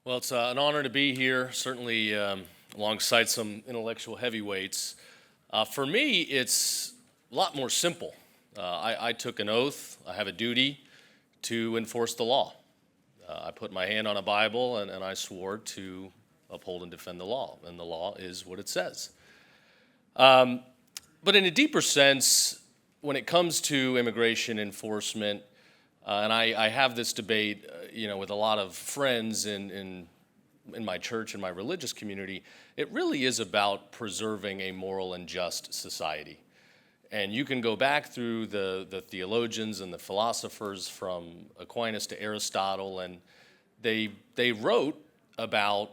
Well, it's an honor to be here, certainly alongside some intellectual heavyweights. For me, it's a lot more simple. I took an oath, I have a duty to enforce the law. I put my hand on a Bible and I swore to uphold and defend the law, and the law is what it says. But in a deeper sense, when it comes to immigration enforcement, and I have this debate, with a lot of friends in my church and my religious community. It really is about preserving a moral and just society. And you can go back through the theologians and the philosophers from Aquinas to Aristotle, and they wrote about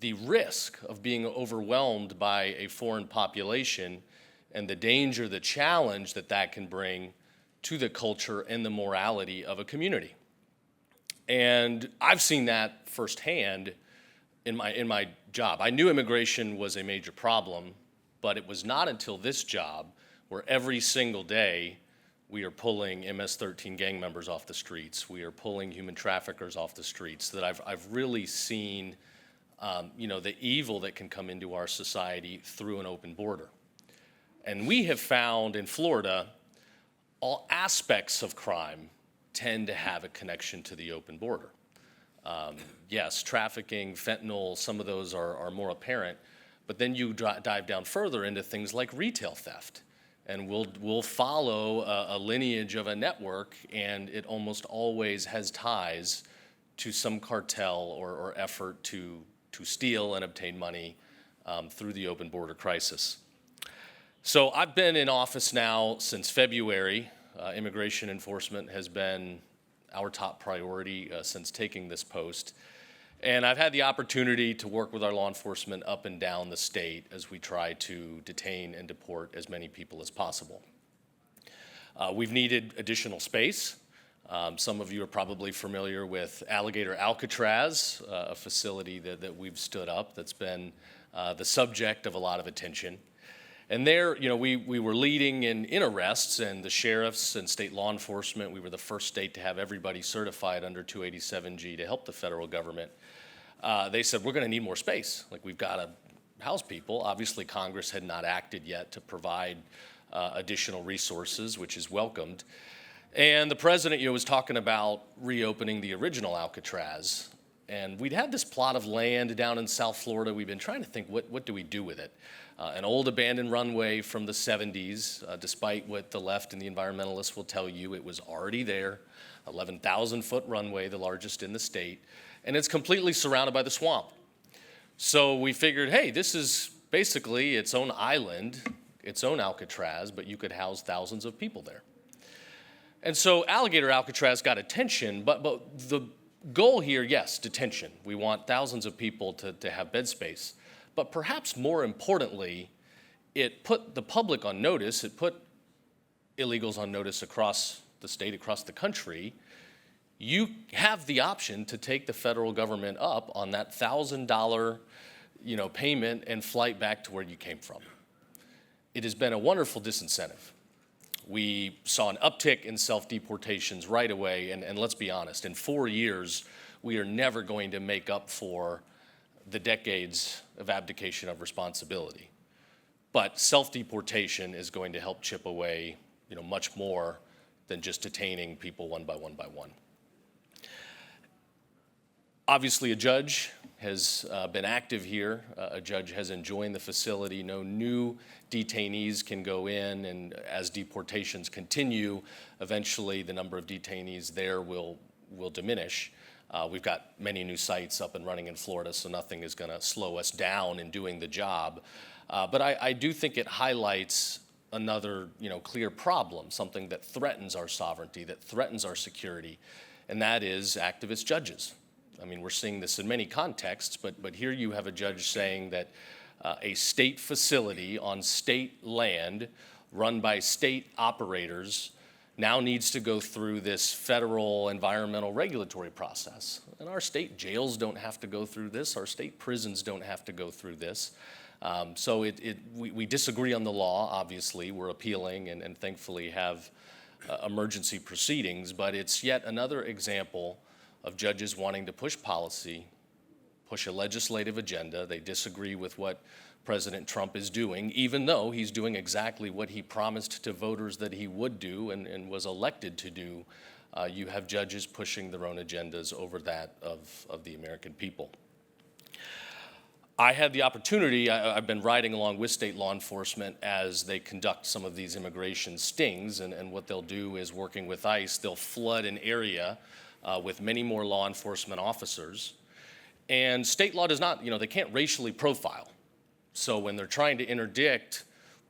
the risk of being overwhelmed by a foreign population and the danger, the challenge that can bring to the culture and the morality of a community. And I've seen that firsthand in my job. I knew immigration was a major problem, but it was not until this job where every single day we are pulling MS-13 gang members off the streets, we are pulling human traffickers off the streets, that I've really seen the evil that can come into our society through an open border. And we have found in Florida, all aspects of crime tend to have a connection to the open border. Yes, trafficking, fentanyl, some of those are more apparent, but then you dive down further into things like retail theft. And we'll follow a lineage of a network, and it almost always has ties to some cartel or effort to steal and obtain money through the open border crisis. So I've been in office now since February. Immigration enforcement has been our top priority since taking this post. And I've had the opportunity to work with our law enforcement up and down the state as we try to detain and deport as many people as possible. We've needed additional space. Some of you are probably familiar with Alligator Alcatraz, a facility that we've stood up that's been the subject of a lot of attention. And there, we were leading in arrests, and the sheriffs and state law enforcement, we were the first state to have everybody certified under 287G to help the federal government. They said, we're going to need more space. Like, we've got to house people. Obviously, Congress had not acted yet to provide additional resources, which is welcomed. And the president, was talking about reopening the original Alcatraz. And we'd had this plot of land down in South Florida. We've been trying to think, what do we do with it? An old abandoned runway from the 70s, despite what the left and the environmentalists will tell you, it was already there, 11,000-foot runway, the largest in the state, and it's completely surrounded by the swamp. So we figured, hey, this is basically its own island, its own Alcatraz, but you could house thousands of people there. And so Alligator Alcatraz got attention, but the goal here, yes, detention. We want thousands of people to have bed space. But perhaps more importantly, it put the public on notice. It put illegals on notice across the state, across the country. You have the option to take the federal government up on that $1,000, payment and flight back to where you came from. It has been a wonderful disincentive. We saw an uptick in self-deportations right away, and let's be honest, in 4 years, we are never going to make up for the decades of abdication of responsibility. But self-deportation is going to help chip away, much more than just detaining people one by one by one. Obviously, a judge has been active here. A judge has enjoined the facility. No new detainees can go in, and as deportations continue, eventually the number of detainees there will diminish. We've got many new sites up and running in Florida, so nothing is going to slow us down in doing the job. But I do think it highlights another, clear problem, something that threatens our sovereignty, that threatens our security, and that is activist judges. I mean, we're seeing this in many contexts, but here you have a judge saying that a state facility on state land run by state operators now needs to go through this federal environmental regulatory process. And our state jails don't have to go through this. Our state prisons don't have to go through this. So we disagree on the law, obviously. We're appealing and thankfully have emergency proceedings, but it's yet another example of judges wanting to push policy push a legislative agenda. They disagree with what President Trump is doing, even though he's doing exactly what he promised to voters that he would do and was elected to do. You have judges pushing their own agendas over that of the American people. I had the opportunity, I've been riding along with state law enforcement as they conduct some of these immigration stings, and what they'll do is, working with ICE, they'll flood an area with many more law enforcement officers. And state law does not, they can't racially profile. So when they're trying to interdict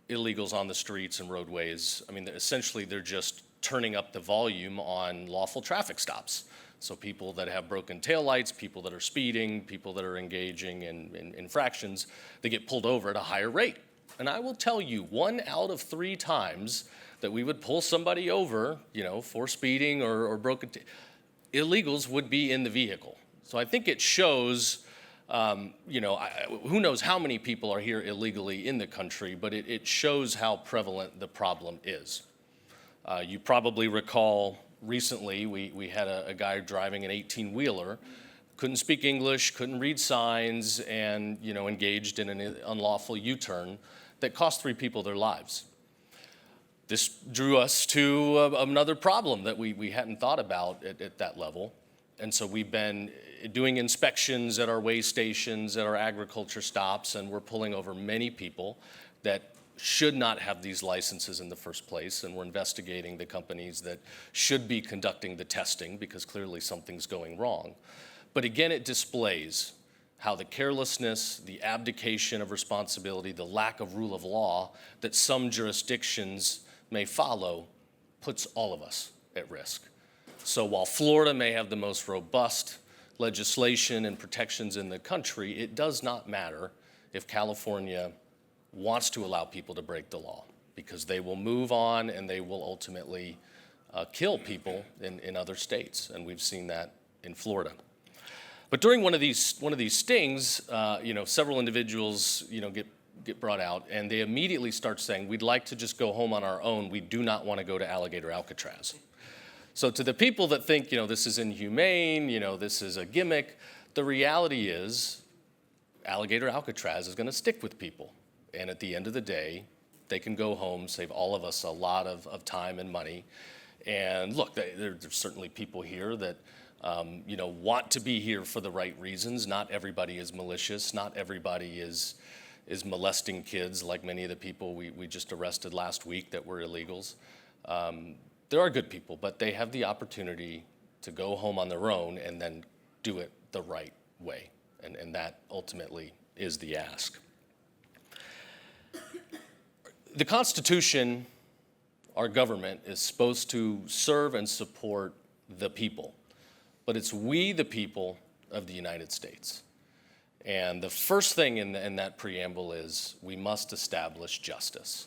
illegals on the streets and roadways, essentially they're just turning up the volume on lawful traffic stops. So people that have broken taillights, people that are speeding, people that are engaging in infractions, they get pulled over at a higher rate. And I will tell you, 1 out of 3 times that we would pull somebody over, for speeding or broken, illegals would be in the vehicle. So I think it shows, who knows how many people are here illegally in the country, but it shows how prevalent the problem is. You probably recall recently we had a guy driving an 18-wheeler, couldn't speak English, couldn't read signs, and engaged in an unlawful U-turn that cost 3 people their lives. This drew us to another problem that we hadn't thought about at that level. And so we've been doing inspections at our weigh stations, at our agriculture stops, and we're pulling over many people that should not have these licenses in the first place, and we're investigating the companies that should be conducting the testing because clearly something's going wrong. But again, it displays how the carelessness, the abdication of responsibility, the lack of rule of law that some jurisdictions may follow puts all of us at risk. So while Florida may have the most robust legislation and protections in the country, it does not matter if California wants to allow people to break the law, because they will move on and they will ultimately kill people in other states, and we've seen that in Florida. But during one of these stings, several individuals get brought out, and they immediately start saying, "We'd like to just go home on our own. We do not want to go to Alligator, Alcatraz." So to the people that think, this is inhumane, this is a gimmick, the reality is Alligator, Alcatraz is going to stick with people. And at the end of the day, they can go home, save all of us a lot of time and money. And look, there's certainly people here that want to be here for the right reasons. Not everybody is malicious. Not everybody is molesting kids like many of the people we just arrested last week that were illegals. There are good people, but they have the opportunity to go home on their own and then do it the right way. And that ultimately is the ask. The Constitution, our government, is supposed to serve and support the people, but it's we, the people of the United States. And the first thing in that preamble is we must establish justice.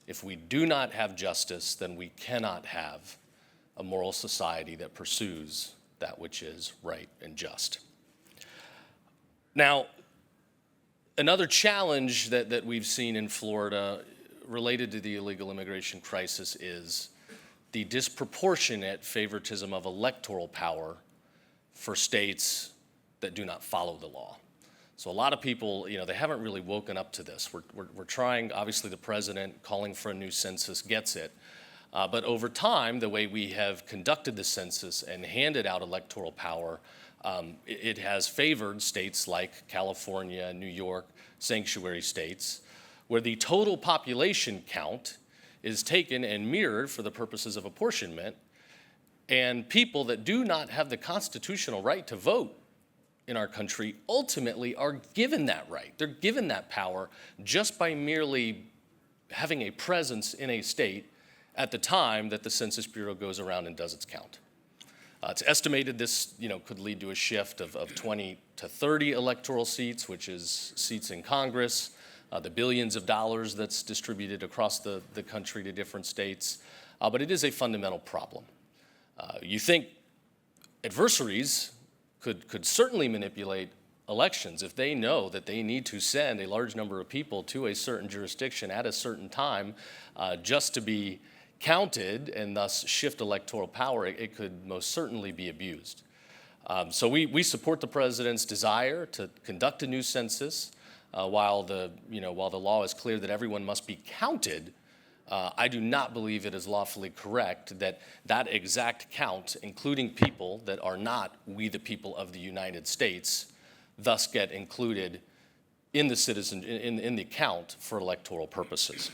If we do not have justice, then we cannot have a moral society that pursues that which is right and just. Now, another challenge that we've seen in Florida related to the illegal immigration crisis is the disproportionate favoritism of electoral power for states that do not follow the law. So a lot of people, they haven't really woken up to this. We're trying, obviously the president calling for a new census gets it, but over time, the way we have conducted the census and handed out electoral power, it has favored states like California, New York, sanctuary states, where the total population count is taken and mirrored for the purposes of apportionment, and people that do not have the constitutional right to vote in our country ultimately are given that right. They're given that power just by merely having a presence in a state at the time that the Census Bureau goes around and does its count. It's estimated this could lead to a shift of 20 to 30 electoral seats, which is seats in Congress, the billions of dollars that's distributed across the country to different states. But it is a fundamental problem. You think adversaries could certainly manipulate elections if they know that they need to send a large number of people to a certain jurisdiction at a certain time just to be counted and thus shift electoral power. It could most certainly be abused. So we support the president's desire to conduct a new census. While the law is clear that everyone must be counted, I do not believe it is lawfully correct that that exact count, including people that are not we the people of the United States, thus get included in the count for electoral purposes.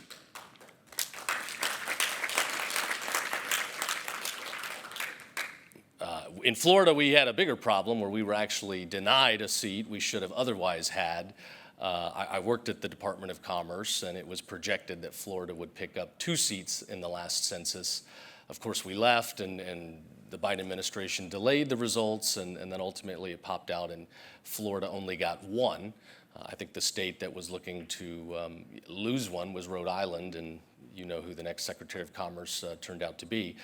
In Florida, we had a bigger problem where we were actually denied a seat we should have otherwise had. I worked at the Department of Commerce, and it was projected that Florida would pick up 2 seats in the last census. Of course, we left, and the Biden administration delayed the results, and then ultimately it popped out, and Florida only got 1. I think the state that was looking to lose 1 was Rhode Island, and you know who the next Secretary of Commerce turned out to be.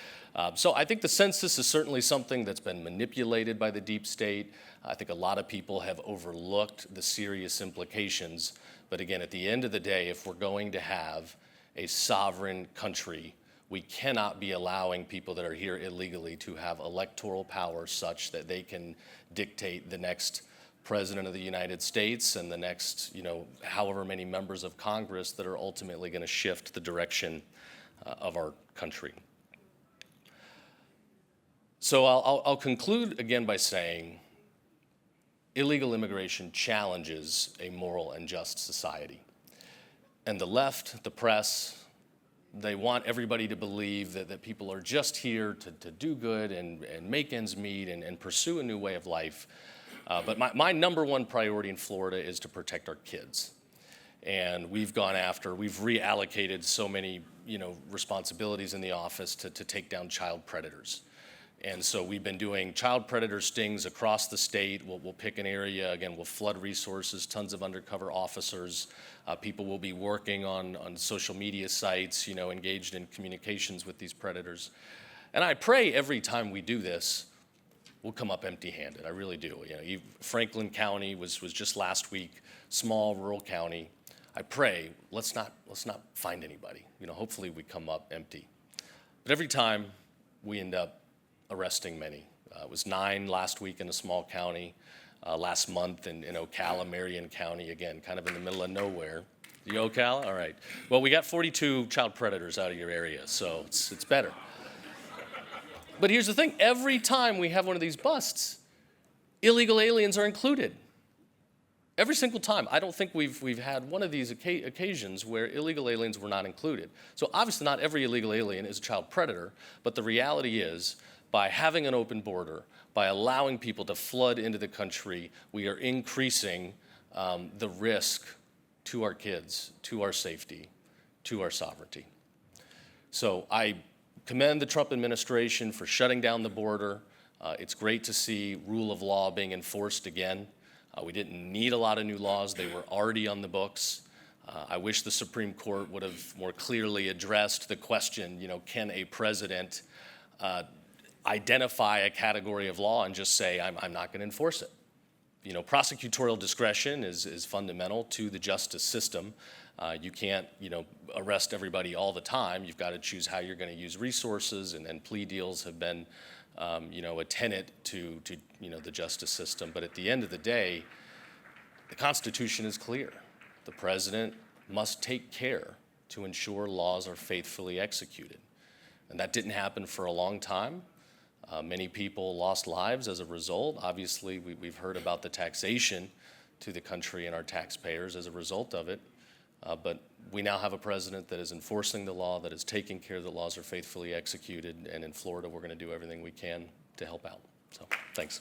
So I think the census is certainly something that's been manipulated by the deep state. I think a lot of people have overlooked the serious implications. But again, at the end of the day, if we're going to have a sovereign country, we cannot be allowing people that are here illegally to have electoral power such that they can dictate the next President of the United States and the next, however many members of Congress that are ultimately going to shift the direction of our country. So I'll conclude again by saying illegal immigration challenges a moral and just society. And the left, the press, they want everybody to believe that people are just here to do good and make ends meet and pursue a new way of life. But my number one priority in Florida is to protect our kids. And we've reallocated so many, responsibilities in the office to take down child predators. And so we've been doing child predator stings across the state. We'll pick an area, again, we'll flood resources, tons of undercover officers. People will be working on social media sites, engaged in communications with these predators. And I pray every time we do this, we'll come up empty-handed. I really do. Franklin County was just last week, small rural county. I pray let's not find anybody. Hopefully we come up empty. But every time we end up arresting many. It was 9 last week in a small county. Last month in Ocala, Marion County, again, kind of in the middle of nowhere. You Ocala? All right. Well, we got 42 child predators out of your area, so it's better. But here's the thing, every time we have one of these busts, illegal aliens are included. Every single time. I don't think we've had one of these occasions where illegal aliens were not included. So obviously not every illegal alien is a child predator, but the reality is by having an open border, by allowing people to flood into the country, we are increasing the risk to our kids, to our safety, to our sovereignty. So I commend the Trump administration for shutting down the border. It's great to see rule of law being enforced again. We didn't need a lot of new laws. They were already on the books. I wish the Supreme Court would have more clearly addressed the question, can a president identify a category of law and just say, I'm not going to enforce it? Prosecutorial discretion is fundamental to the justice system. You can't, arrest everybody all the time. You've got to choose how you're going to use resources, and plea deals have been, a tenet to the justice system. But at the end of the day, the Constitution is clear. The president must take care to ensure laws are faithfully executed. And that didn't happen for a long time. Many people lost lives as a result. Obviously, we've heard about the taxation to the country and our taxpayers as a result of it. But we now have a president that is enforcing the law, that is taking care that laws are faithfully executed. And in Florida, we're going to do everything we can to help out. So, thanks.